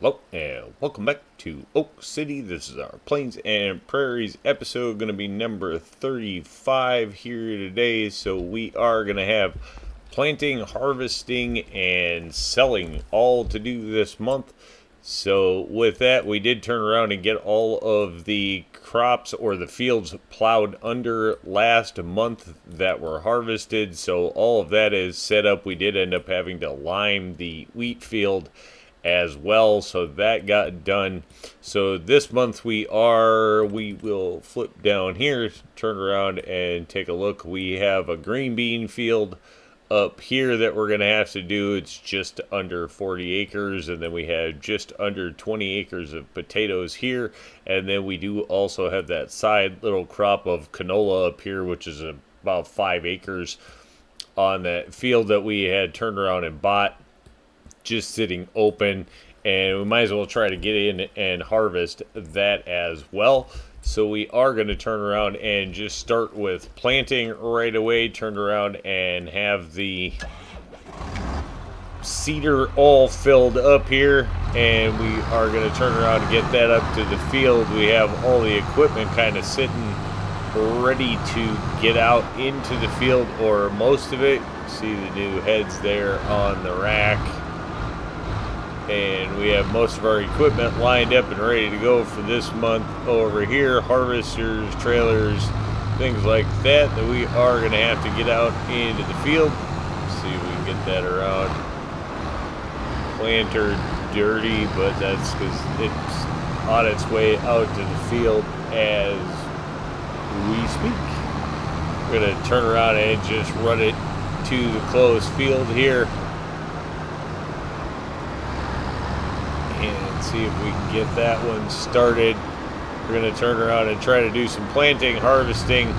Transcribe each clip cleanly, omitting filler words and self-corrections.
Hello and welcome back to Oak City. This is our Plains and Prairies episode, going to be number 35 here today. So we are going to have planting, harvesting, and selling all to do this month. So with that, we did turn around and get all of the crops or the fields plowed under last month that were harvested. So all of that is set up. We did end up having to lime the wheat field as well, so that got done. So this month we will flip down here, turn around and take a look. We have a green bean field up here that we're gonna have to do. It's just under 40 acres, and then we have just under 20 acres of potatoes here, and then we do also have that side little crop of canola up here, which is about 5 acres on that field that we had turned around and bought, just sitting open, and we might as well try to get in and harvest that as well. So we are going to turn around and just start with planting right away, turn around and have the seeder all filled up here, and we are going to turn around and get that up to the field. We have all the equipment kind of sitting ready to get out into the field, or most of it. See the new heads there on the rack, and we have most of our equipment lined up and ready to go for this month over here. Harvesters, trailers, things like that we are going to have to get out into the field. See if we can get that around. Planter dirty, but that's because it's on its way out to the field as we speak. We're going to turn around and just run it to the closed field here and see if we can get that one started. We're going to turn around and try to do some planting, harvesting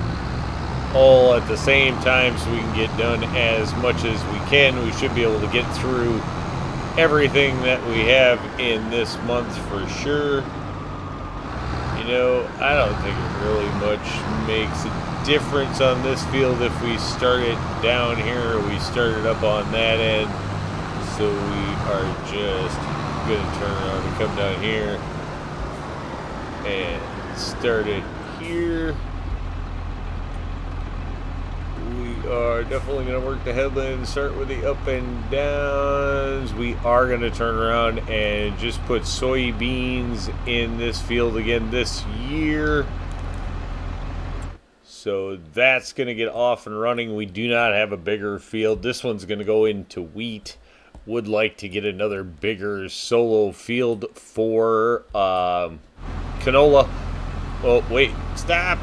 all at the same time so we can get done as much as we can. We should be able to get through everything that we have in this month for sure. You know, I don't think it really much makes a difference on this field if we start it down here or we start it up on that end. So we are just going to turn around and come down here and start it here. We are definitely going to work the headland, start with the up and downs. We are going to turn around and just put soybeans in this field again this year. So that's going to get off and running. We do not have a bigger field. This one's going to go into wheat. Would like to get another bigger solo field for canola. Oh, wait. Stop.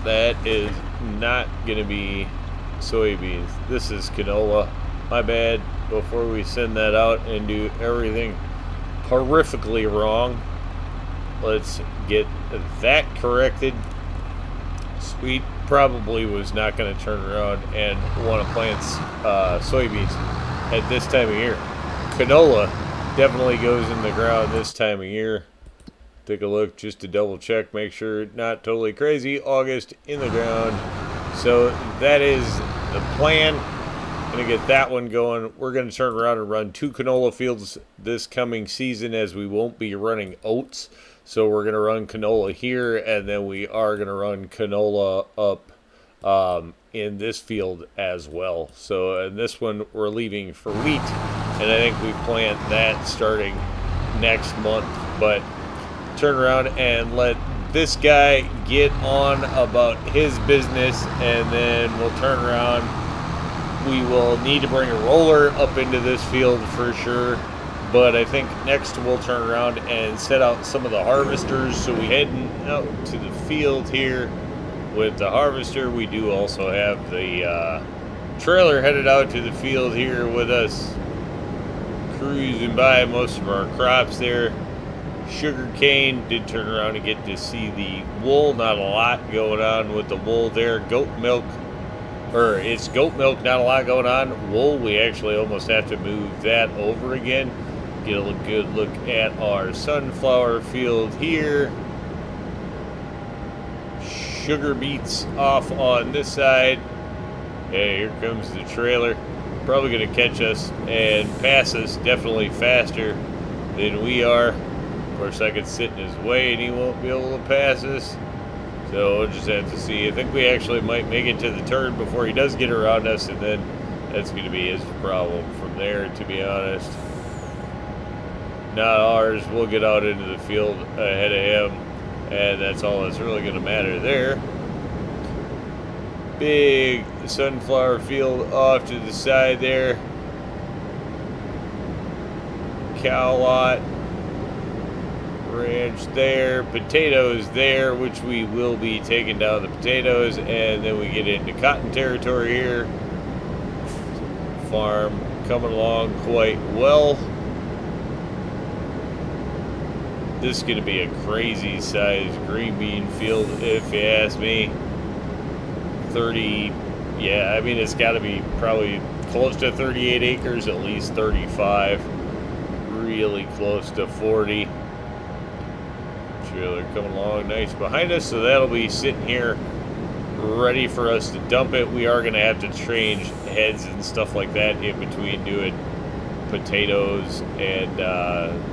That is not going to be soybeans. This is canola. My bad. Before we send that out and do everything horrifically wrong, let's get that corrected. Sweet probably was not going to turn around and want to plant soybeans at this time of year. Canola definitely goes in the ground this time of year. Take a look just to double check, make sure not totally crazy. August in the ground. So that is the plan. Gonna get that one going. We're gonna turn around and run 2 canola fields this coming season, as we won't be running oats. So we're gonna run canola here, and then we are gonna run canola up in this field as well. So in this one we're leaving for wheat, and I think we plant that starting next month. But turn around and let this guy get on about his business, and then we'll turn around. We will need to bring a roller up into this field for sure, but I think next we'll turn around and set out some of the harvesters. So we heading out to the field here with the harvester. We do also have the trailer headed out to the field here with us, cruising by most of our crops there. Sugar cane. Did turn around and get to see the wool. Not a lot going on with the wool there. Goat milk, or it's goat milk, not a lot going on. Wool, we actually almost have to move that over again. Get a good look at our sunflower field here. Sugar beets off on this side. Hey, here comes the trailer. Probably going to catch us and pass us definitely faster than we are. Of course, I could sit in his way and he won't be able to pass us. So we'll just have to see. I think we actually might make it to the turn before he does get around us, and then that's going to be his problem from there, to be honest. Not ours. We'll get out into the field ahead of him, and that's all that's really going to matter there. Big sunflower field off to the side there. Cow lot. Ranch there, potatoes there, which we will be taking down the potatoes, and then we get into cotton territory here. Farm coming along quite well. This is going to be a crazy sized green bean field, if you ask me. 30, yeah, I mean, it's got to be probably close to 38 acres, at least 35, really close to 40. Trailer coming along nice behind us, so that'll be sitting here ready for us to dump it. We are going to have to change heads and stuff like that in between doing potatoes and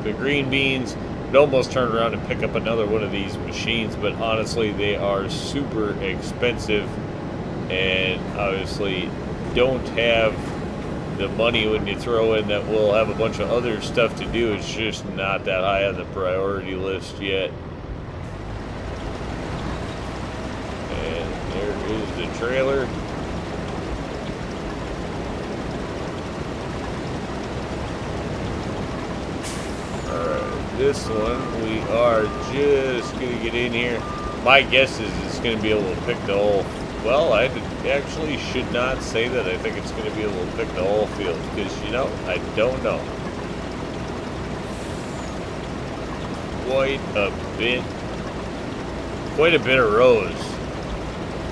the green beans. I'd almost turn around and pick up another one of these machines, but honestly they are super expensive and obviously don't have the money when you throw in that we'll have a bunch of other stuff to do. It's just not that high on the priority list yet. And there is the trailer. Alright, this one we are just going to get in here. My guess is it's going to be able to pick the whole. Well, I actually should not say that. I think it's going to be able to pick the whole field because, you know, I don't know. Quite a bit of rows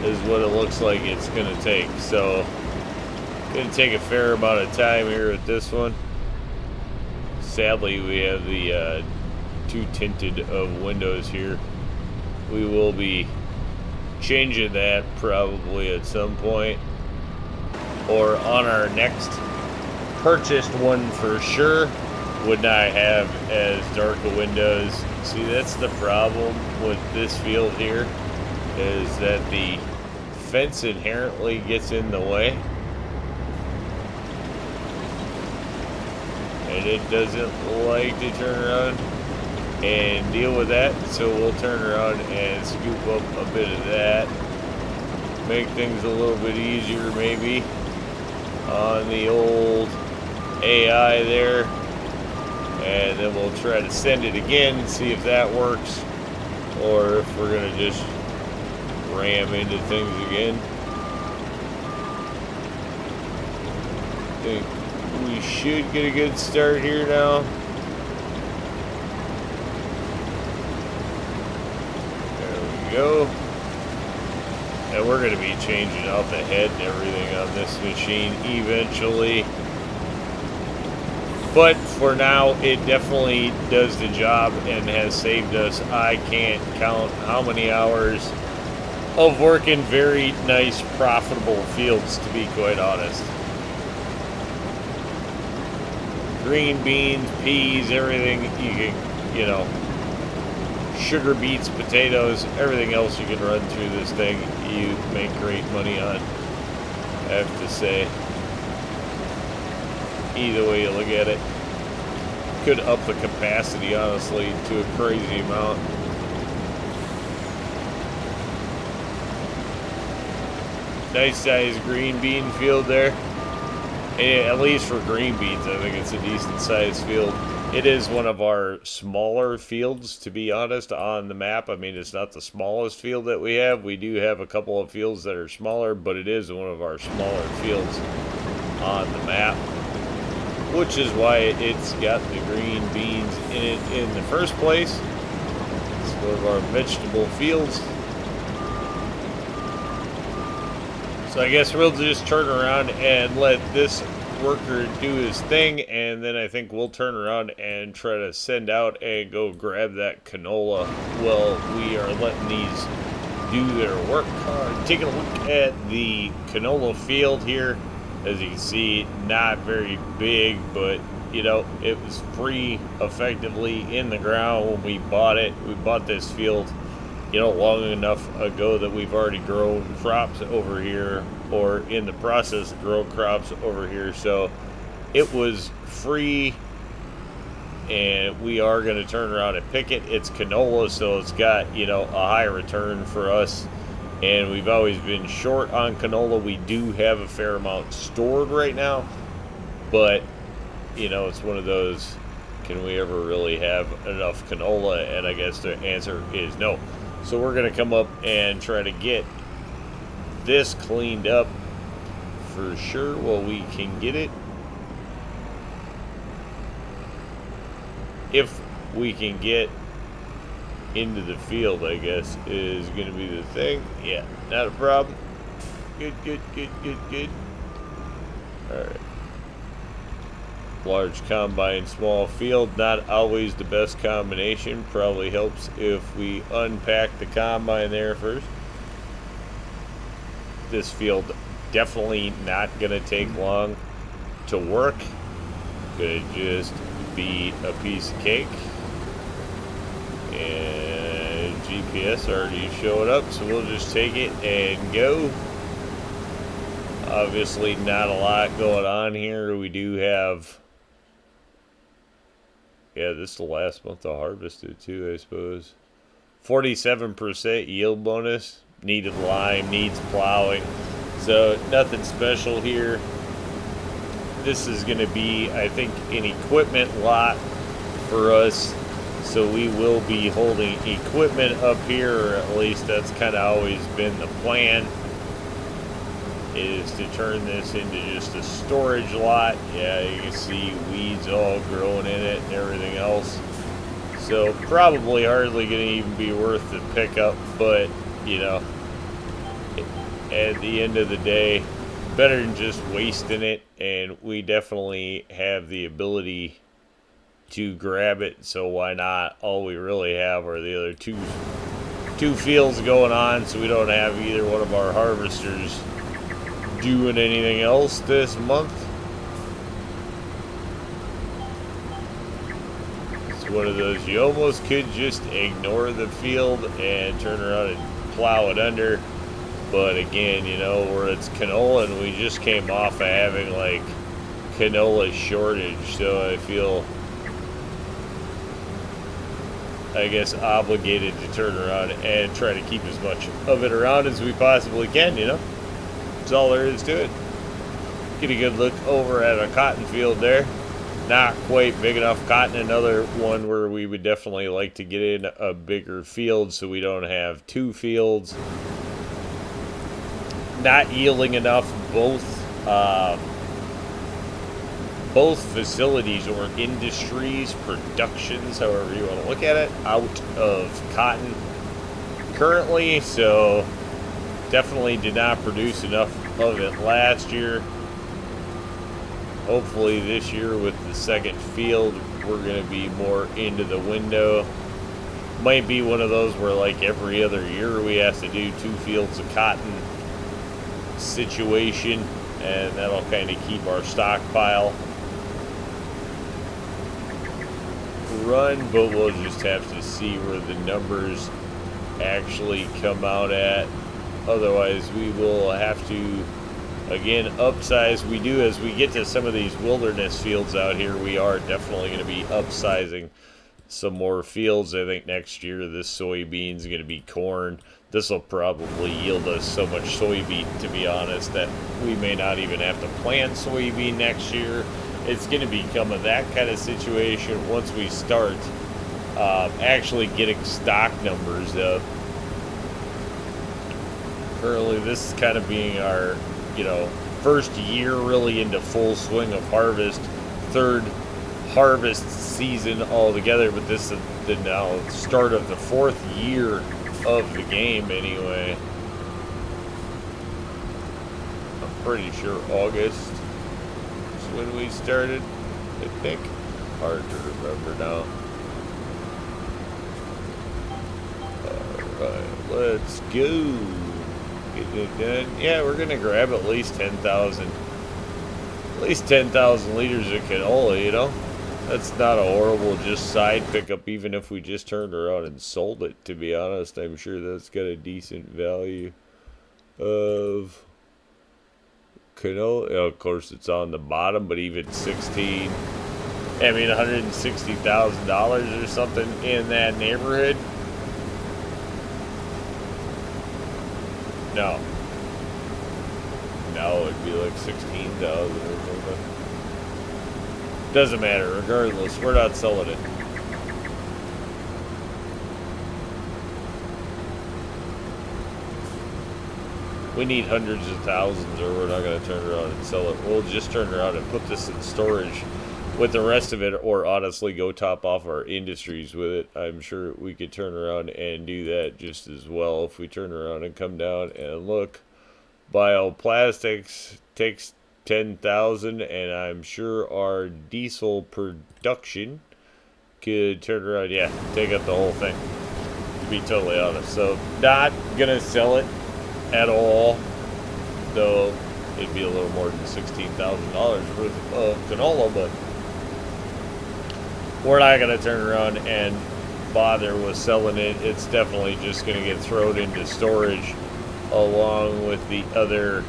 is what it looks like it's going to take. So, going to take a fair amount of time here with this one. Sadly, we have the two tinted of windows here. We will be changing that probably at some point, or on our next purchased one for sure. Would not have as dark a windows. See, that's the problem with this field here, is that the fence inherently gets in the way and it doesn't like to turn around and deal with that, so we'll turn around and scoop up a bit of that, make things a little bit easier maybe on the old AI there, and then we'll try to send it again and see if that works, or if we're gonna just ram into things again. I think we should get a good start here now. Go, and we're going to be changing out the head and everything on this machine eventually, but for now it definitely does the job and has saved us. I can't count how many hours of working very nice profitable fields, to be quite honest. Green beans, peas, everything you can, you know, sugar beets, potatoes, everything else you can run through this thing, you make great money on, I have to say. Either way you look at it. Could up the capacity, honestly, to a crazy amount. Nice sized green bean field there. And at least for green beans, I think it's a decent sized field. It is one of our smaller fields, to be honest, on the map. I mean, it's not the smallest field that we have. We do have a couple of fields that are smaller, but it is one of our smaller fields on the map, which is why it's got the green beans in it in the first place. It's one of our vegetable fields. So I guess we'll just turn around and let this worker do his thing, and then I think we'll turn around and try to send out and go grab that canola while we are letting these do their work. Taking a look at the canola field here, as you can see, not very big, but you know, it was free effectively in the ground when we bought it. We bought this field, you know, long enough ago that we've already grown crops over here, or in the process of growing crops over here. So it was free, and we are going to turn around and pick it. It's canola, so it's got, you know, a high return for us. And we've always been short on canola. We do have a fair amount stored right now, but, you know, it's one of those, can we ever really have enough canola? And I guess the answer is no. So we're going to come up and try to get this cleaned up for sure while we can get it. If we can get into the field, I guess, is going to be the thing. Yeah, not a problem. Good. Alright. Large combine, small field, not always the best combination. Probably helps if we unpack the combine there first. This field definitely not going to take long to work. Could just be a piece of cake. And GPS already showed up, so we'll just take it and go. Obviously not a lot going on here. We do have, yeah, this is the last month I harvested too, I suppose. 47% yield bonus. Needed lime, needs plowing. So nothing special here. This is going to be, I think, an equipment lot for us. So we will be holding equipment up here, or at least that's kind of always been the plan, is to turn this into just a storage lot. Yeah, you can see weeds all growing in it and everything else. So probably hardly going to even be worth the pickup, but, you know, at the end of the day, better than just wasting it. And we definitely have the ability to grab it, so why not? All we really have are the other two fields going on, so we don't have either one of our harvesters doing anything else this month. It's one of those, you almost could just ignore the field and turn around and plow it under, but again, you know, where it's canola, and we just came off of having like canola shortage, so I feel, I guess, obligated to turn around and try to keep as much of it around as we possibly can, you know? That's all there is to it. Get a good look over at a cotton field there. Not quite big enough cotton. Another one where we would definitely like to get in a bigger field so we don't have two fields. Not yielding enough. Both facilities or industries, productions, however you want to look at it, out of cotton currently, so definitely did not produce enough of it last year. Hopefully this year with the second field, we're going to be more into the window. Might be one of those where like every other year we have to do 2 fields of cotton situation, and that'll kind of keep our stockpile run, but we'll just have to see where the numbers actually come out at. Otherwise we will have to again upsize. We do, as we get to some of these wilderness fields out here, we are definitely going to be upsizing some more fields. I think next year this soybean is going to be corn. This will probably yield us so much soybean, to be honest, that we may not even have to plant soybean next year. It's going to become that kind of situation once we start actually getting stock numbers up. Currently, this is kind of being our, you know, first year really into full swing of harvest, third harvest season altogether, but this is the now start of the 4th year of the game anyway. I'm pretty sure August when we started, I think. Hard to remember now. Alright, let's go. Getting it done. Yeah, we're gonna grab at least 10,000 At least 10,000 liters of canola, you know? That's not a horrible just side pickup, even if we just turned around and sold it, to be honest. I'm sure that's got a decent value of canola. Of course, it's on the bottom, but even $160,000 or something in that neighborhood. No, it'd be like 16,000 or something. Doesn't matter. Regardless, we're not selling it. We need hundreds of thousands, or we're not going to turn around and sell it. We'll just turn around and put this in storage with the rest of it, or honestly go top off our industries with it. I'm sure we could turn around and do that just as well if we turn around and come down and look. Bioplastics takes 10,000, and I'm sure our diesel production could turn around, yeah, take up the whole thing, to be totally honest. So not gonna sell it at all, though it'd be a little more than $16,000 worth of canola, but we're not gonna turn around and bother with selling it. It's definitely just gonna get thrown into storage along with the other,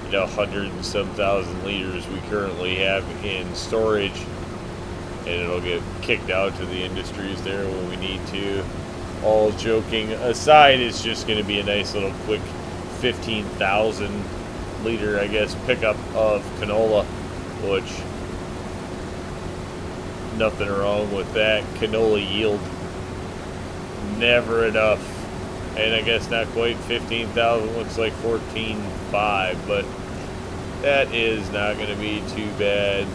100 and some thousand liters we currently have in storage, and it'll get kicked out to the industries there when we need to. All joking aside, it's just going to be a nice little quick 15,000 liter, I guess, pickup of canola, which nothing wrong with that. Canola yield never enough. And I guess not quite 15,000, looks like 14.5, but that is not going to be too bad.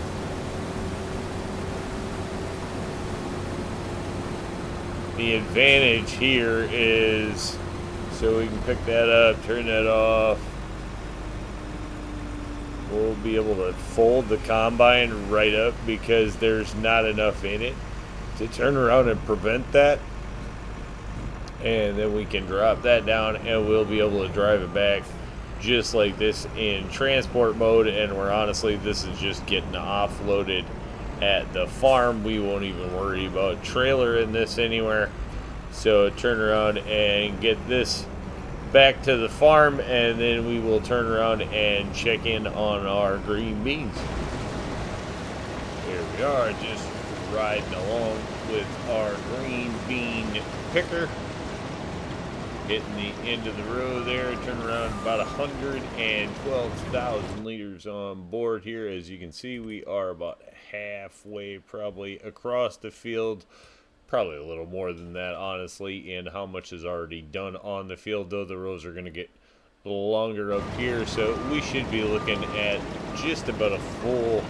The advantage here is, so we can pick that up, turn that off. We'll be able to fold the combine right up because there's not enough in it to turn around and prevent that. And then we can drop that down and we'll be able to drive it back just like this in transport mode. And we're honestly, this is just getting offloaded at the farm. We won't even worry about trailer in this anywhere. So turn around and get this back to the farm, and then we will turn around and check in on our green beans. Here we are, just riding along with our green bean picker. Hitting the end of the row there, turn around, about 112,000 liters on board here. As you can see, we are about halfway probably across the field, probably a little more than that honestly, in how much is already done on the field, though the rows are going to get a little longer up here, so we should be looking at just about a full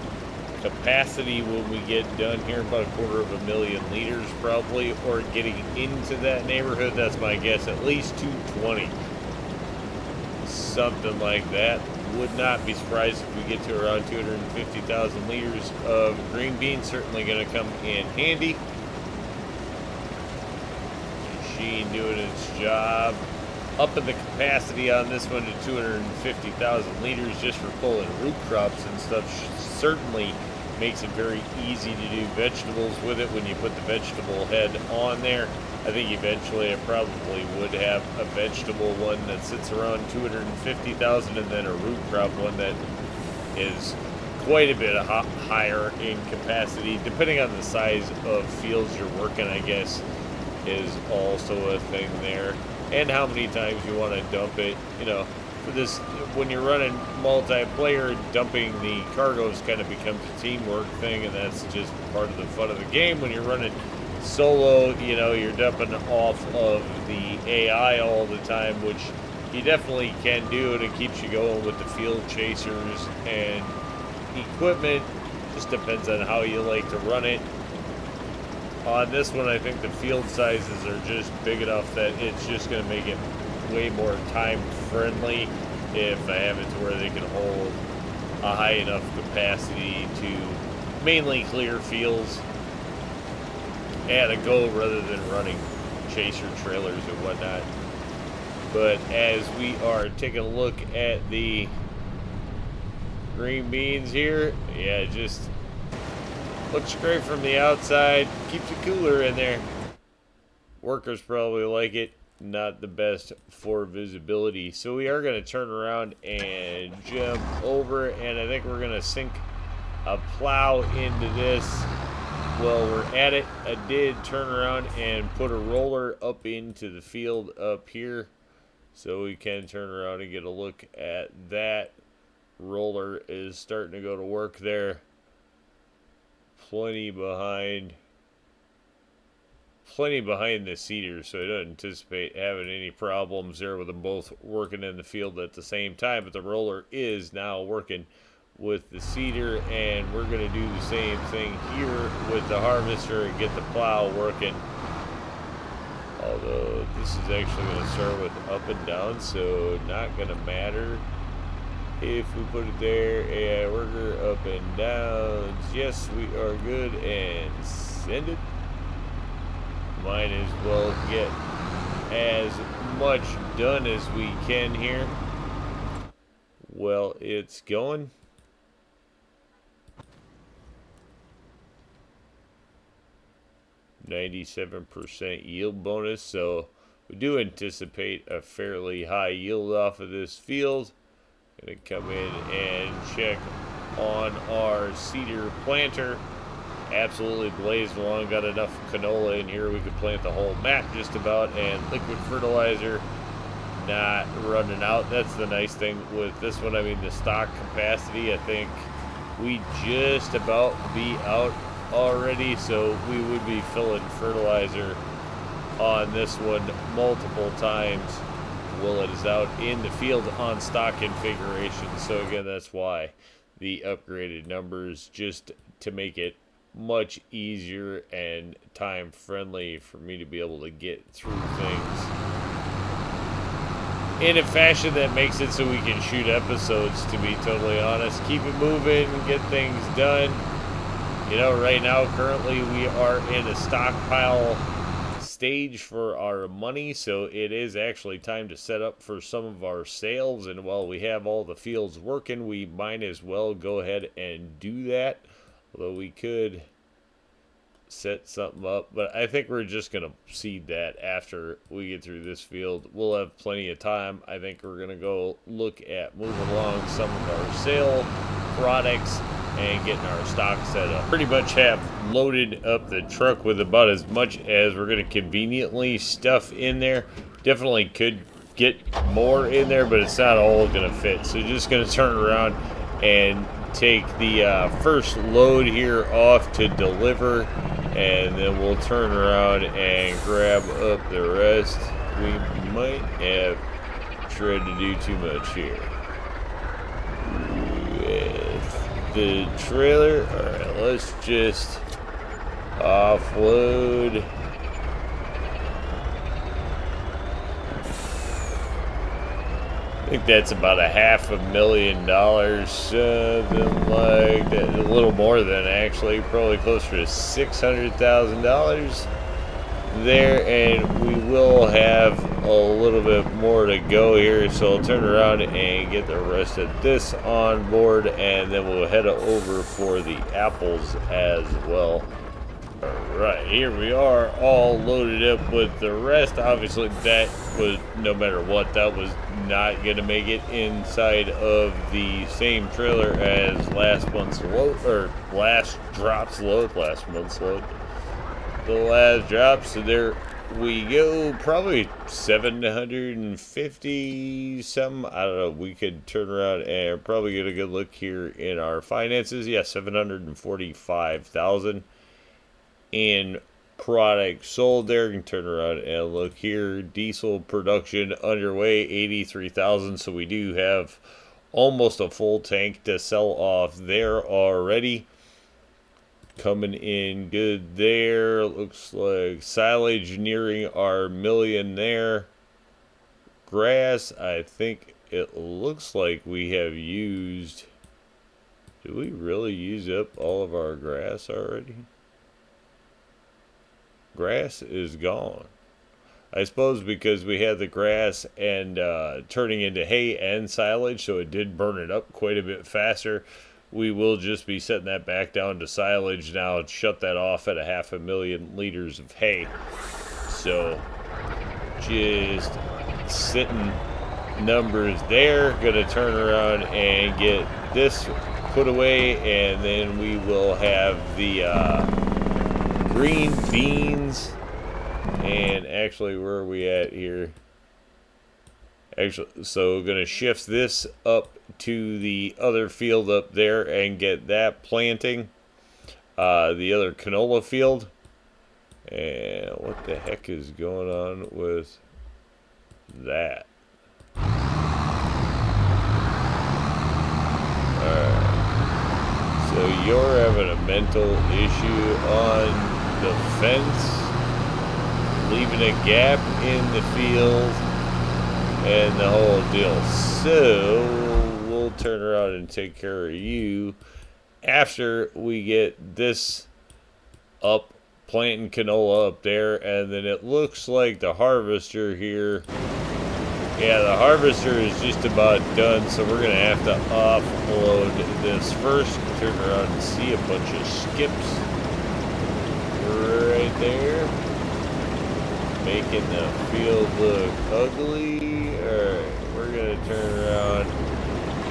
capacity when we get done here, about 250,000 liters probably, or getting into that neighborhood. That's my guess, at least 220, something like that. Would not be surprised if we get to around 250,000 liters of green beans. Certainly going to come in handy. Machine doing its job, upping the capacity on this one to 250,000 liters just for pulling root crops and stuff. Certainly makes it very easy to do vegetables with it when you put the vegetable head on there. I think eventually I probably would have a vegetable one that sits around 250,000 and then a root crop one that is quite a bit higher in capacity, depending on the size of fields you're working, I guess, is also a thing there. And how many times you want to dump it, for this, when you're running multiplayer, dumping the cargoes kind of becomes a teamwork thing, and that's just part of the fun of the game. When you're running solo, you're dumping off of the AI all the time, which you definitely can do, and it keeps you going with the field chasers and equipment. Just depends on how you like to run it. On this one, I think the field sizes are just big enough that it's just going to make it way more time friendly if I have it to where they can hold a high enough capacity to mainly clear fields at a go rather than running chaser trailers or whatnot. But as we are taking a look at the Green beans here. Yeah, just looks great from the outside. Keeps it cooler in there. Workers probably like it. Not the best for visibility. So we are going to turn around and jump over, and I think we're going to sink a plow into this. Well, we're at it. I did turn around and put a roller up into the field up here, so we can turn around and get a look at that. Roller is starting to go to work there. Plenty behind the seeder, so I don't anticipate having any problems there with them both working in the field at the same time. But the roller is now working with the seeder, and we're going to do the same thing here with the harvester and get the plow working. Although this is actually going to start with up and down, so not going to matter if we put it there. Yeah, worker up and down. Yes, we are good, and send it. Might as well get as much done as we can here. Well, it's going. %, yield bonus, so we do anticipate a fairly high yield off of this field. Gonna come in and check on our cedar planter. Absolutely blazed along. Got enough canola in here we could plant the whole mat just about, and liquid fertilizer not running out. That's the nice thing with this one. I mean, the stock capacity, I think we just about be out already, so we would be filling fertilizer on this one multiple times while it is out in the field on stock configuration. So again, that's why the upgraded numbers, just to make it much easier and time friendly for me to be able to get through things in a fashion that makes it so we can shoot episodes, to be totally honest. Keep it moving, get things done. You know, right now currently we are in a stockpile stage for our money, so it is actually time to set up for some of our sales, and while we have all the fields working, we might as well go ahead and do that. Although we could set something up, but I think we're just going to seed that after we get through this field. We'll have plenty of time. I think we're going to go look at moving along some of our sale products and getting our stock set up. Pretty much have loaded up the truck with about as much as we're going to conveniently stuff in there. Definitely could get more in there, but it's not all going to fit. So just going to turn around and take the first load here off to deliver, and then we'll turn around and grab up the rest. We might have tried to do too much here with the trailer. Alright, let's just offload. I think that's about $500,000, something like that. A little more than, actually, probably closer to $600,000 there, and we will have a little bit more to go here, so I'll turn around and get the rest of this on board, and then we'll head over for the apples as well. Alright, here we are, all loaded up with the rest. Obviously, that was, no matter what, that was not going to make it inside of the same trailer as last month's load, or last month's load. The last drop, so there we go. Probably 750 something. I don't know. We could turn around and probably get a good look here in our finances. Yeah, 745,000 in product sold there. You can turn around and look here. Diesel production underway, 83,000. So we do have almost a full tank to sell off there already. Coming in good there. Looks like silage nearing our million there. Grass, I think it looks like we have used. Did we really use up all of our grass already? Grass is gone. I suppose because we had the grass and turning into hay and silage, so it did burn it up quite a bit faster. We will just be setting that back down to silage now and shut that off at 500,000 liters of hay. So just sitting numbers there. Gonna turn around and get this put away, and then we will have the green beans. And actually, where are we at here? Actually, so we're gonna shift this up to the other field up there and get that planting. The other canola field. And what the heck is going on with that? Alright. So you're having a mental issue on the fence, leaving a gap in the field, and the whole deal. So we'll turn around and take care of you after we get this up, planting canola up there. And then it looks like the harvester here, yeah, the harvester is just about done, so we're gonna have to offload this first. Turn around and see a bunch of skips right there, making the field look ugly. Alright, we're gonna turn around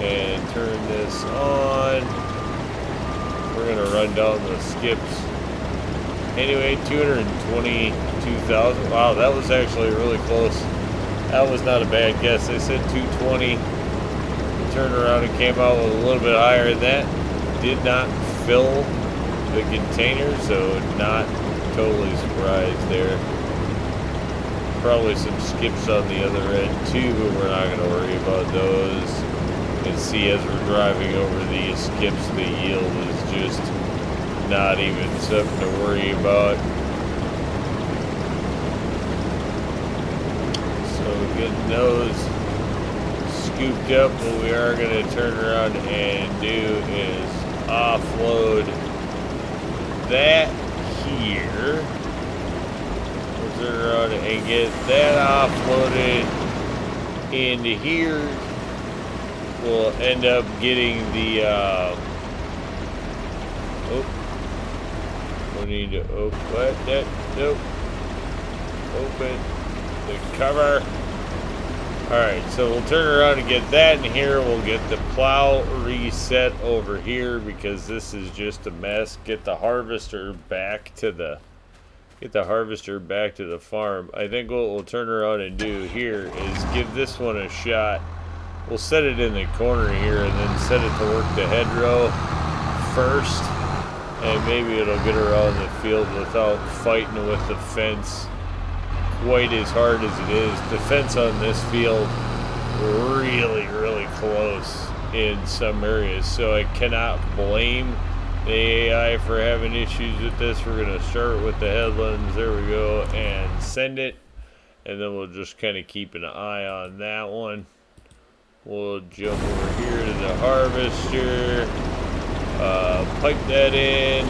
and turn this on. We're gonna run down the skips. Anyway, 222,000. Wow, that was actually really close. That was not a bad guess. They said 220. Turned around and came out with a little bit higher than that. Did not fill the container, so not totally surprised there. Probably some skips on the other end too, but we're not going to worry about those. You can see as we're driving over these skips, the yield is just not even something to worry about. So getting those scooped up, what we are going to turn around and do is offload that here. We'll turn around and get that offloaded into here. We'll end up getting the we need to open that. Nope. Open the cover. Alright, so we'll turn around and get that in here. We'll get the plow reset over here because this is just a mess. Get the harvester back to the farm. I think what we'll turn around and do here is give this one a shot. We'll set it in the corner here and then set it to work the hedgerow first. And maybe it'll get around the field without fighting with the fence quite as hard as it is. The fence on this field really, really close in some areas, so I cannot blame the AI for having issues with this. We're going to start with the headlands. There we go, and send it, and then we'll just kind of keep an eye on that one. We'll jump over here to the harvester, pipe that in,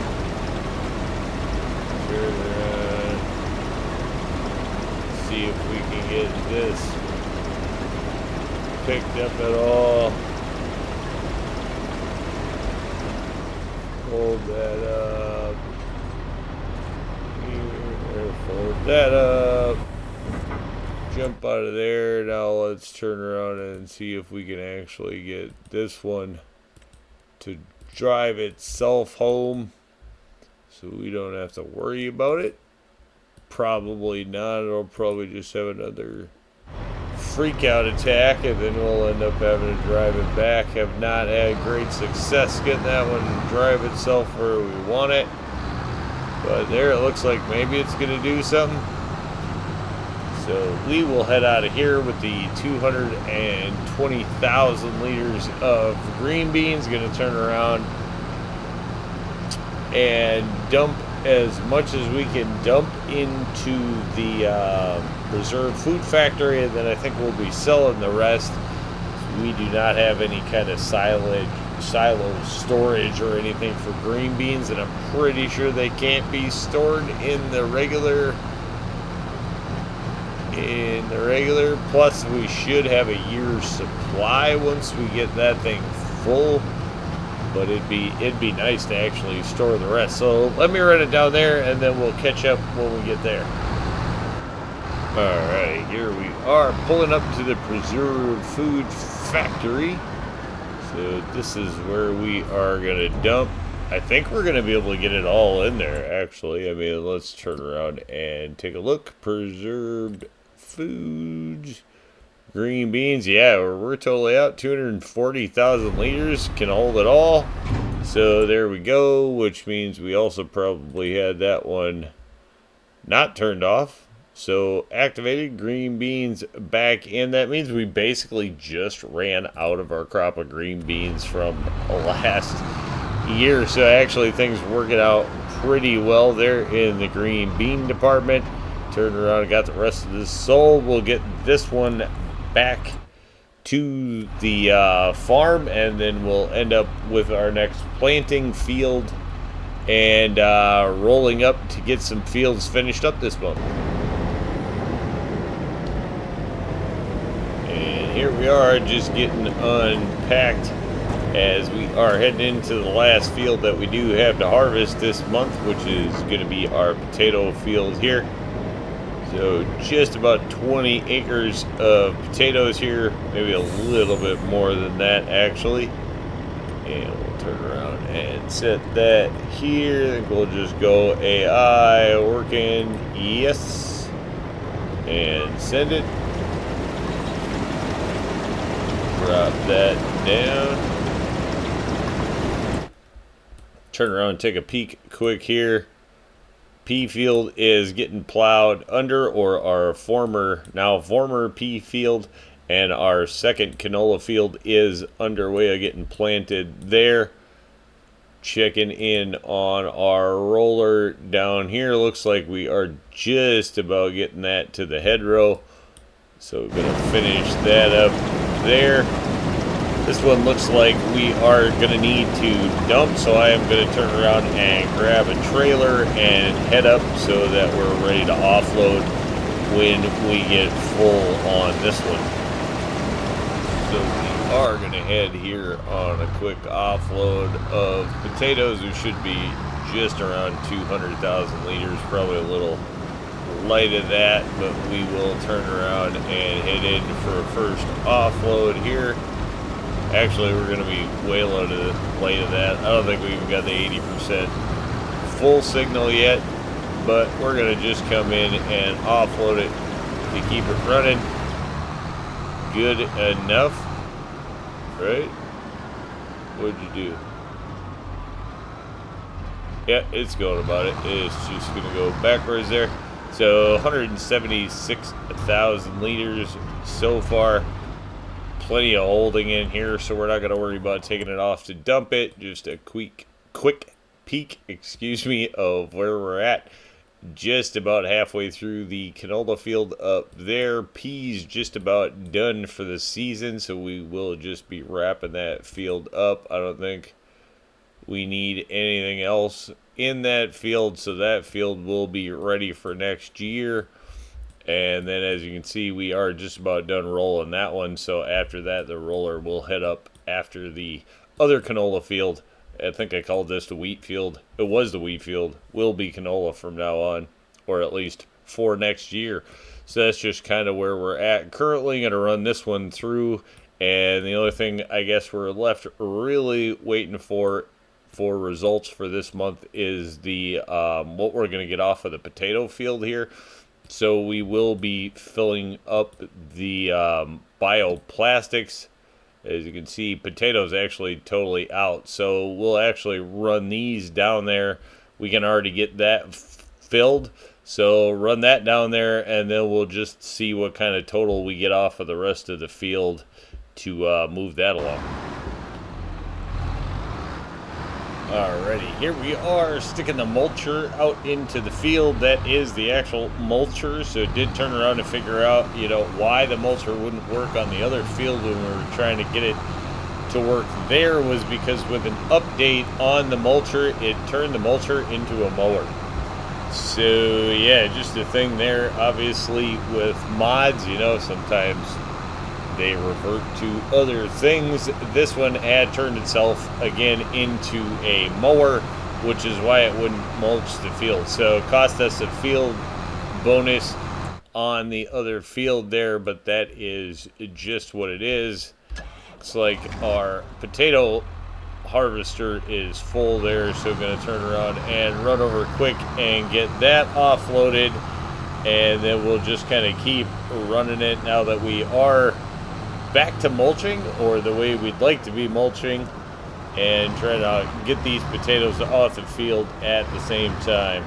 turn around, see if we can get this picked up at all. Hold that up. Here, fold that up. Jump out of there. Now let's turn around and see if we can actually get this one to drive itself home so we don't have to worry about it. Probably not. It'll probably just have another freak out attack, and then we'll end up having to drive it back. Have not had great success getting that one to drive itself where we want it, but there it looks like maybe it's going to do something. So we will head out of here with the 220,000 liters of green beans. Going to turn around and dump as much as we can dump into the reserve food factory, and then I think we'll be selling the rest. We do not have any kind of silo storage or anything for green beans, and I'm pretty sure they can't be stored in the regular in the regular. Plus, we should have a year's supply once we get that thing full. But it'd be nice to actually store the rest. So let me run it down there, and then we'll catch up when we get there. Alright, here we are pulling up to the preserved food factory. So this is where we are gonna dump. I think we're gonna be able to get it all in there, actually. I mean, let's turn around and take a look. Preserved foods. Green beans, yeah, we're totally out. 240,000 liters can hold it all. So there we go, which means we also probably had that one not turned off. So activated, green beans back in. That means we basically just ran out of our crop of green beans from last year. So actually things working out pretty well there in the green bean department. Turned around and got the rest of this sold. We'll get this one back to the farm, and then we'll end up with our next planting field and rolling up to get some fields finished up this month. And here we are just getting unpacked as we are heading into the last field that we do have to harvest this month, which is going to be our potato field here. So just about 20 acres of potatoes here, maybe a little bit more than that actually. And we'll turn around and set that here. I think we'll just go AI working, yes, and send it. Drop that down. Turn around and take a peek quick here. Pea field is getting plowed under, or our former pea field, and our second canola field is underway of getting planted there. Checking in on our roller down here. Looks like we are just about getting that to the hedgerow. So we're going to finish that up there. This one looks like we are going to need to dump, so I am going to turn around and grab a trailer and head up so that we're ready to offload when we get full on this one. So we are going to head here on a quick offload of potatoes. We should be just around 200,000 liters, probably a little light of that, but we will turn around and head in for a first offload here. Actually, we're going to be way light of that. I don't think we even got the 80% full signal yet, but we're going to just come in and offload it to keep it running. Good enough, right? What'd you do? Yeah, it's going about it. It's just going to go backwards there. So 176,000 liters so far. Plenty of holding in here, so we're not going to worry about taking it off to dump it. Just a quick peek, of where we're at. Just about halfway through the canola field up there. Peas just about done for the season, so we will just be wrapping that field up. I don't think we need anything else in that field, so that field will be ready for next year. And then, as you can see, we are just about done rolling that one. So after that, the roller will head up after the other canola field. I think I called this the wheat field. It was the wheat field. Will be canola from now on, or at least for next year. So that's just kind of where we're at. Currently going to run this one through. And the only thing I guess we're left really waiting for results for this month is the what we're going to get off of the potato field here. So we will be filling up the bioplastics. As you can see, potatoes actually totally out. So we'll actually run these down there. We can already get that filled. So run that down there, and then we'll just see what kind of total we get off of the rest of the field to move that along. Alrighty, here we are sticking the mulcher out into the field. That is the actual mulcher. So it did turn around to figure out, why the mulcher wouldn't work on the other field when we were trying to get it to work there, was because with an update on the mulcher, it turned the mulcher into a mower. So yeah, just a thing there. Obviously, with mods, you know, sometimes they revert to other things. This one had turned itself again into a mower, which is why it wouldn't mulch the field. So it cost us a field bonus on the other field there, but that is just what it is. Looks like our potato harvester is full there, so I'm going to turn around and run over quick and get that offloaded, and then we'll just kind of keep running it now that we are back to mulching, or the way we'd like to be mulching, and try to get these potatoes off the field at the same time.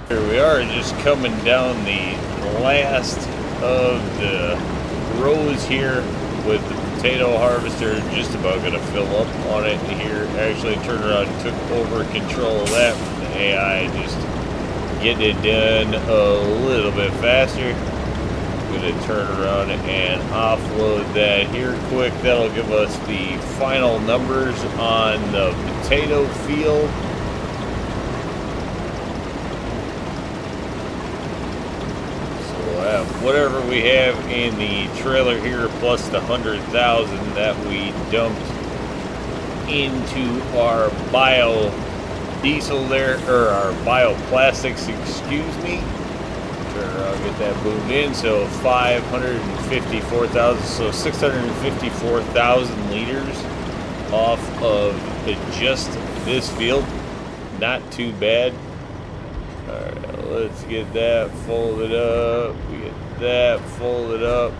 Here we are, just coming down the last of the rows here with the potato harvester. Just about going to fill up on it here. Actually turned around and took over control of that from the AI, just getting it done a little bit faster. Going to turn around and offload that here quick. That'll give us the final numbers on the potato field. Whatever we have in the trailer here, plus the 100,000 that we dumped into our biodiesel there, or our bioplastics, excuse me. Turn around, get that moved in. So 554,000, so 654,000 liters off of just this field. Not too bad. Alright, let's get that folded up. We get that folded up.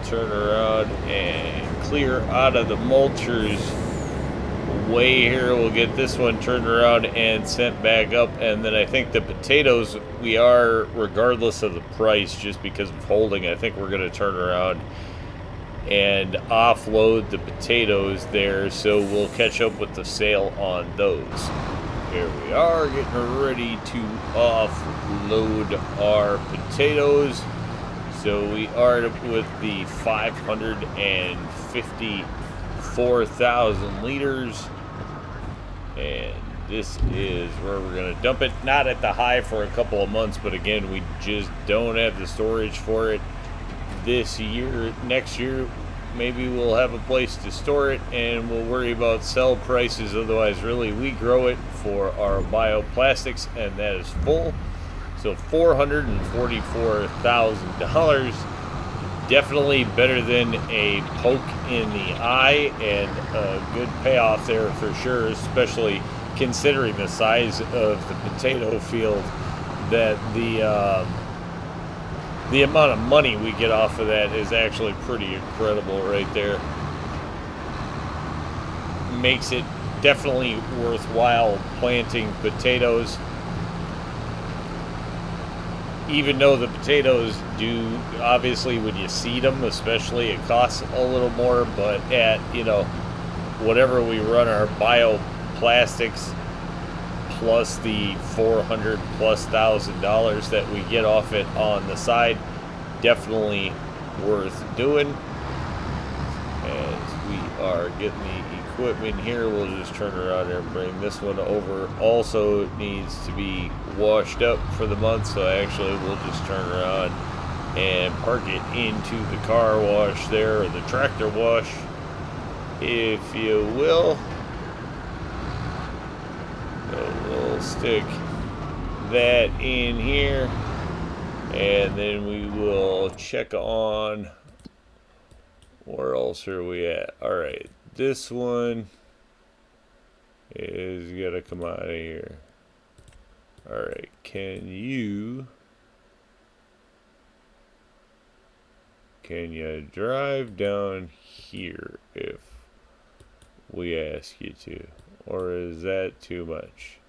Turn around and clear out of the mulchers way here. We'll get this one turned around and sent back up. And then I think the potatoes, we are, regardless of the price, just because of holding, I think we're going to turn around and offload the potatoes there. So we'll catch up with the sale on those. Here we are, getting ready to offload our potatoes. So we are with the 554,000 liters. And this is where we're going to dump it. Not at the high for a couple of months, but again, we just don't have the storage for it this year. Next year, maybe we'll have a place to store it, and we'll worry about sell prices. Otherwise, really, we grow it for our bioplastics, and that is full. So $444,000. Definitely better than a poke in the eye, and a good payoff there for sure, especially considering the size of the potato field. That the amount of money we get off of that is actually pretty incredible right there. Makes it definitely worthwhile planting potatoes. Even though the potatoes do, obviously when you seed them especially, it costs a little more, but at, you know, whatever we run our bioplastics plus the $400,000+ that we get off it on the side, definitely worth doing. As we are getting the equipment here, we'll just turn around and bring this one over. Also, it needs to be washed up for the month, so actually we'll just turn around and park it into the car wash there, or the tractor wash, if you will. So we'll stick that in here, and then we will check on, where else are we at? Alright, this one is gonna come out of here. Alright, can you drive down here if we ask you to? Or is that too much?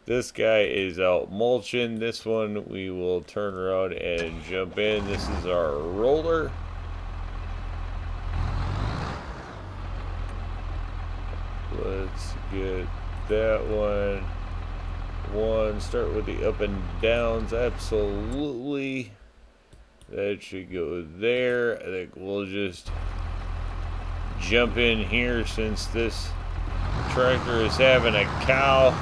This guy is out mulching. This one we will turn around and jump in. This is our roller. Let's get that one. Start with the up and downs. Absolutely. That should go there. I think we'll just jump in here since this Tractor is having a cow.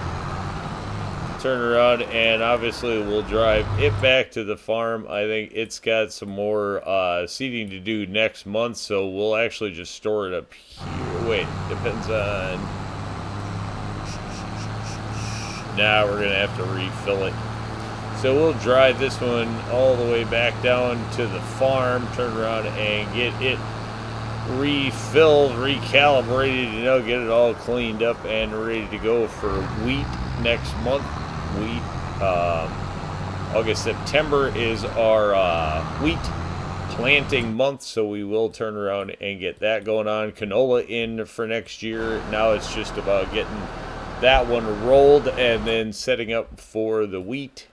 Turn around, and obviously we'll drive it back to the farm. I think it's got some more seeding to do next month, so we'll actually just store it up here. Wait, depends on... Now we're gonna have to refill it. So we'll drive this one all the way back down to the farm, turn around and get it refilled, recalibrated, you know, get it all cleaned up and ready to go for wheat next month. Wheat, August, September is our wheat planting month, so we will turn around and get that going on. Canola in for next year. Now it's just about getting that one rolled and then setting up for the wheat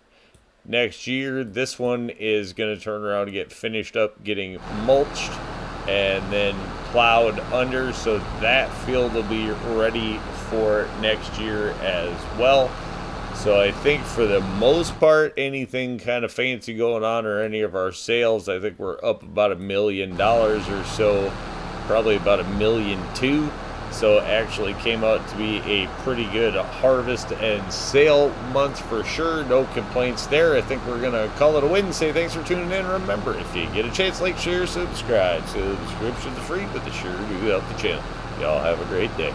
next year. This one is going to turn around and get finished up getting mulched and then plowed under, so that field will be ready for next year as well. So I think for the most part, anything kind of fancy going on or any of our sales, I think we're up about $1 million or so, probably about $1.2 million. So it actually came out to be a pretty good harvest and sale month for sure. No complaints there. I think we're going to call it a win and say thanks for tuning in. Remember, if you get a chance, like, share, subscribe. Subscription's free, but they sure do help the channel. Y'all have a great day.